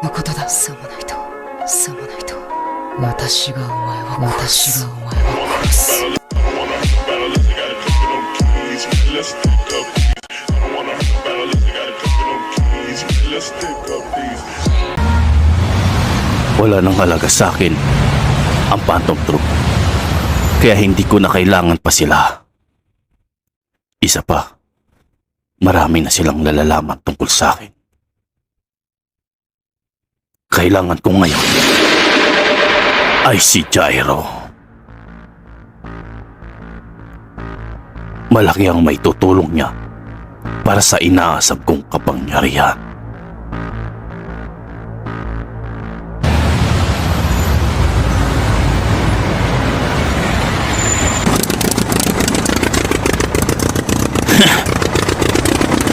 のことだ。さもないと、さもないと、私がお前を殺す。Wala nang halaga sa akin ang Phantom Troop, kaya hindi ko na kailangan pa sila. Isa pa, marami na silang nalalaman tungkol sa akin. Kailangan ko ngayon ay si Gyro. Malaki ang may tutulong niya para sa inaasab kong kapangyarihan.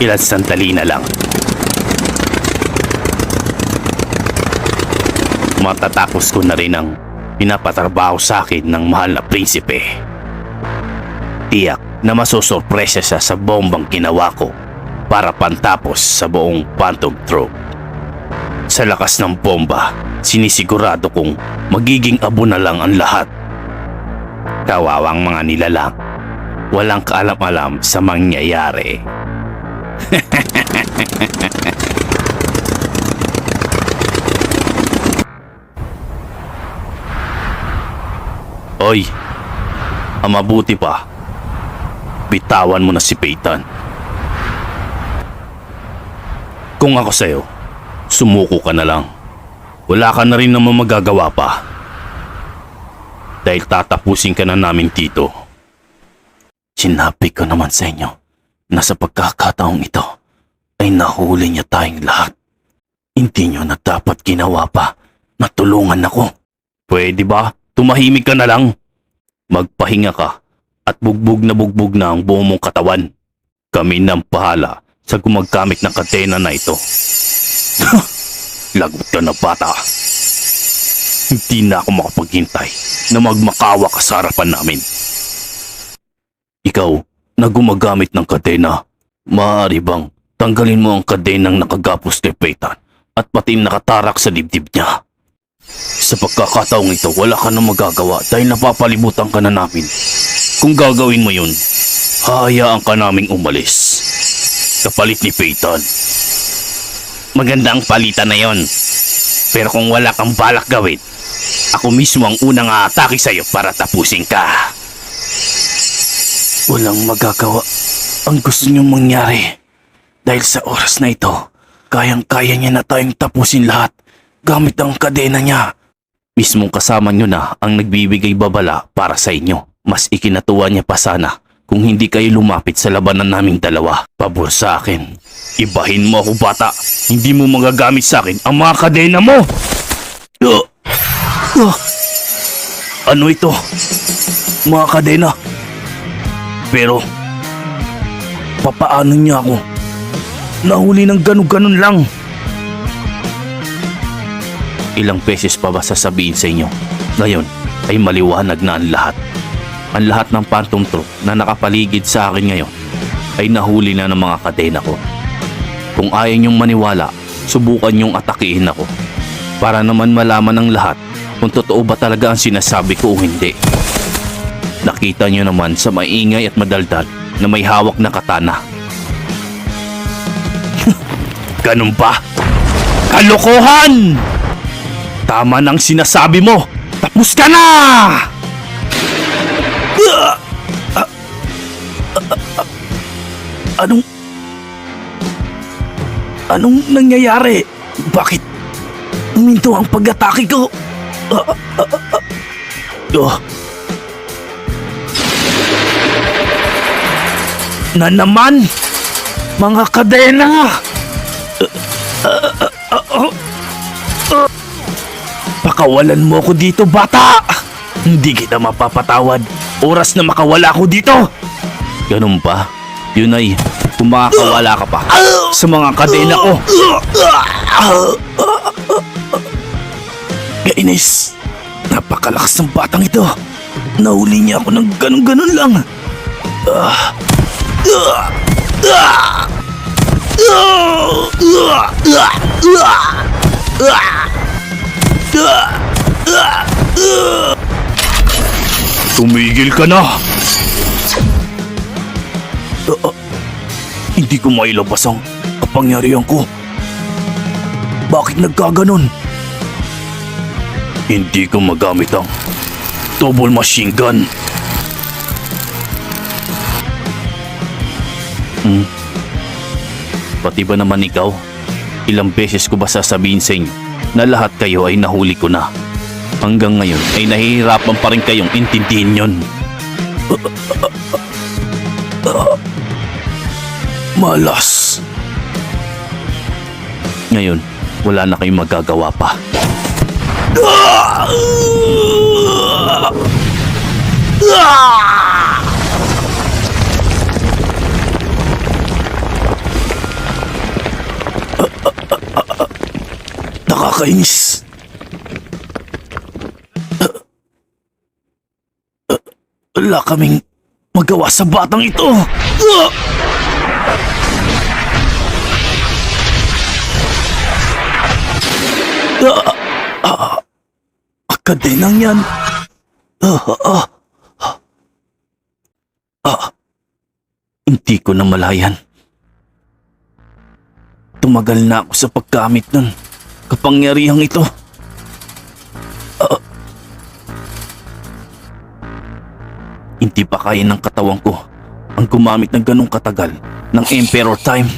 Ilang sandali na lang, matatapos ko na rin ang pinapatrabaho sa akin ng mahal na prinsipe. Tiyak na masusurpresa siya sa bombang ginawa ko para pantapos sa buong Phantom Troop. Sa lakas ng bomba, sinisigurado kong magiging abo na lang ang lahat. Kawawang mga nilalang, walang kaalam-alam sa mangyayari. Oy, ang mabuti pa, bitawan mo na si Peyton. Kung ako sa'yo, sumuko ka na lang. Wala ka na rin naman magagawa pa. Dahil tatapusin ka na namin dito. Sinabi ko naman sa inyo na sa pagkakataong ito ay nahuli niya tayong lahat. Hindi niyo na dapat ginawa pa na tulungan ako. Pwede ba? Tumahimik ka na lang. Magpahinga ka at bugbog na ang buong mong katawan. Kami nang pahala sa gumagamit ng kadena na ito. Lagot ka na bata. Hindi na ako makapaghintay na magmakawa ka sa harapan namin. Ikaw na gumagamit ng kadena, maaari bang tanggalin mo ang kadenang nakagapos kay Peyton at pati nakatarak sa dibdib niya? Sa pagkakataong ito, wala ka na magagawa dahil napapalibutan ka na namin. Kung gagawin mo yun, hahayaan ka naming umalis. Kapalit ni Peyton. Maganda ang palitan na yon. Pero kung wala kang balak gawin, ako mismo ang unang aatake sa'yo para tapusin ka. Walang magagawa ang gusto niyong mangyari. Dahil sa oras na ito, kayang-kaya niya na tayong tapusin lahat gamit ang kadena niya. Mismong kasama niyo na ang nagbibigay babala para sa inyo. Mas ikinatuwa niya pa sana kung hindi kayo lumapit sa labanan naming dalawa. Pabor sa akin. Ibahin mo ako bata. Hindi mo magagamit sa akin ang mga kadena mo. Ano ito? Mga kadena. Pero, papaano niya ako nahuli ng ganun-ganun lang? Ilang beses pa ba sasabihin sa inyo? Ngayon ay maliwanag na ang lahat. Ang lahat ng Phantom Troop na nakapaligid sa akin ngayon ay nahuli na ng mga kadena ko. Kung ayaw niyong maniwala, subukan niyong atakihin ako para naman malaman ng lahat kung totoo ba talaga ang sinasabi ko o hindi. Nakita niyo naman sa maingay at madaldal na may hawak na katana. Ganun ba? Kalokohan! Tama nang sinasabi mo! Tapos ka na! Anong nangyayari? Bakit uminto ang pag-atake ko? Na naman! Mga kadena! Pakawalan mo ako dito, bata! Hindi kita mapapatawad. Oras na makawala ako dito! Ganun ba? Yun ay, kung makakawala ka pa sa mga kadena ko. Kainis! Napakalakas ng batang ito. Nahuli niya ako ng ganun-ganun lang. Tumigil ka na! Hindi ko mailabas ang kapangyarihan ko. Bakit nagkaganon? Hindi ko magamit ang double machine gun. Pati ba naman ikaw? Ilang beses ko ba sasabihin sa inyo na lahat kayo ay nahuli ko na? Hanggang ngayon ay nahihirapan pa rin kayong intindihin yon. Malas. Ngayon, wala na kayong magagawa pa. Nakakainis. Wala kaming magawa sa batang ito. Kadenang yan. Hindi ko na malayan. Tumagal na ako sa paggamit ng kapangyarihang ito. Hindi pa kaya ng katawan ko ang gumamit ng ganong katagal ng Emperor Time.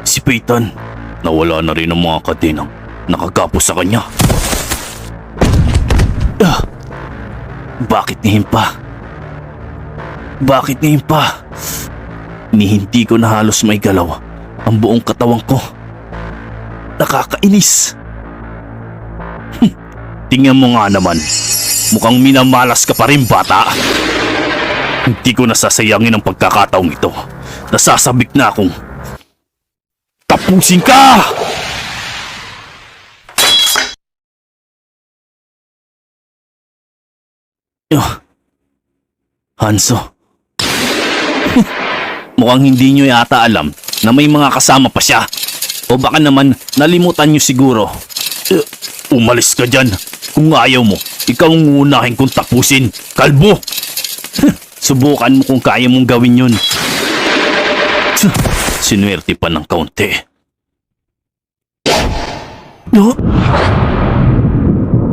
Si Peyton, nawala na rin ang mga kadenang nakagapos sa kanya. Bakit ngayon pa? Bakit ngayon pa? Hindi ko na halos may galaw ang buong katawan ko. Nakakainis. Tingnan mo nga naman. Mukhang minamalas ka pa rin, bata. Hindi ko nasasayangin ang pagkakataong ito. Nasasabik na akong tapusin ka! Hanzo. Mukhang hindi nyo yata alam na may mga kasama pa siya. O baka naman nalimutan nyo siguro. Umalis ka dyan. Kung ayaw mo, ikaw ang uunahin kong tapusin, kalbo! Subukan mo kung kaya mong gawin yun. Sinuwerte pa ng kaunti.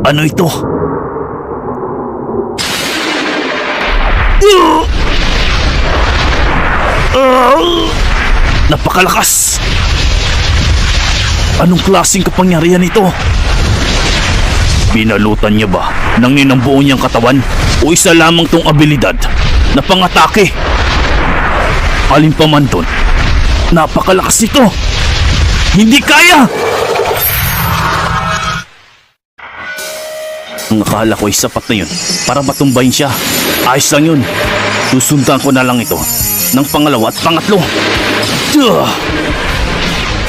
Ano ito? Napakalakas! Anong klaseng kapangyarihan ito? Binalutan niya ba ng ninambuo niyang katawan o isa lamang tong abilidad na pang-atake? Alin pa man doon, napakalakas nito! Hindi kaya! Ang akala ko ay sapat na yun para matumbayin siya. Ayos lang yun. Susundan ko na lang ito ng pangalawa at pangatlo.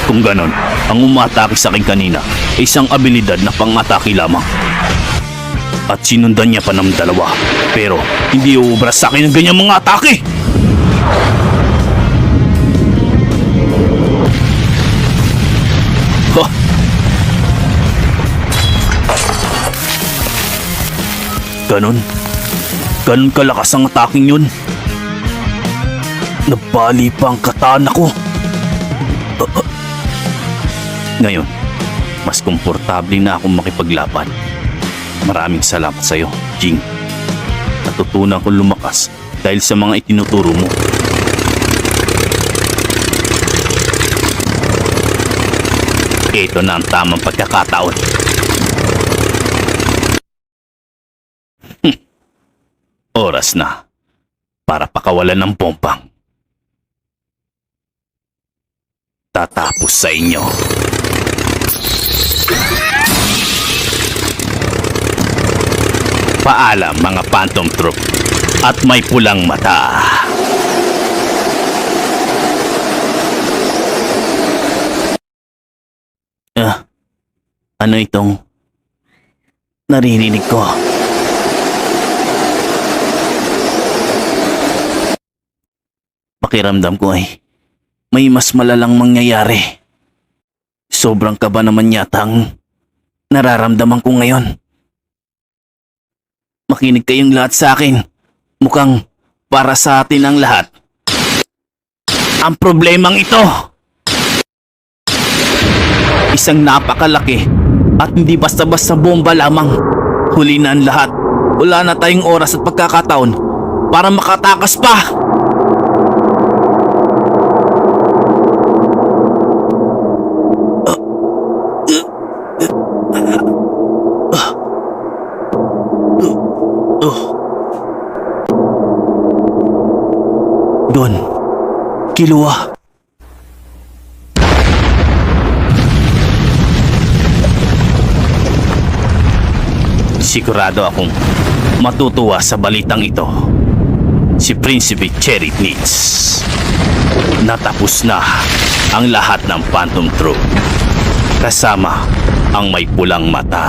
Kung ganon, ang umatake sa akin kanina ay isang abilidad na pang-atake lamang. At sinundan niya pa ng dalawa. Pero hindi uubra sa akin ang ganyang mga atake. Ganon? Ganon kalakas ang ataking yun? Nabali pa ang katana ko. Ngayon, mas komportable na akong makipaglaban. Maraming salamat sa iyo, Jing. Natutunan kong lumakas dahil sa mga itinuturo mo. Ito na ang tamang pagkakataon. Oras na para pakawalan ng bombang. Tatapos sa inyo. Paalam mga Phantom Troop at may pulang mata. Ano itong Naririnig ko. Pakiramdam ko ay may mas malalang mangyayari. Sobrang kaba naman yata ang nararamdaman ko ngayon. Makinig kayong lahat sa akin. Mukhang para sa atin ang lahat. Ang problemang ito, isang napakalaki at hindi basta-basta bomba lamang. Huli na ang lahat. Wala na tayong oras at pagkakataon para makatakas pa. Doon, Killua. Sigurado akong matutuwa sa balitang ito. Si Prinsipe Cherry Nitz. Natapos na ang lahat ng Phantom Troop. Kasama ang may pulang mata.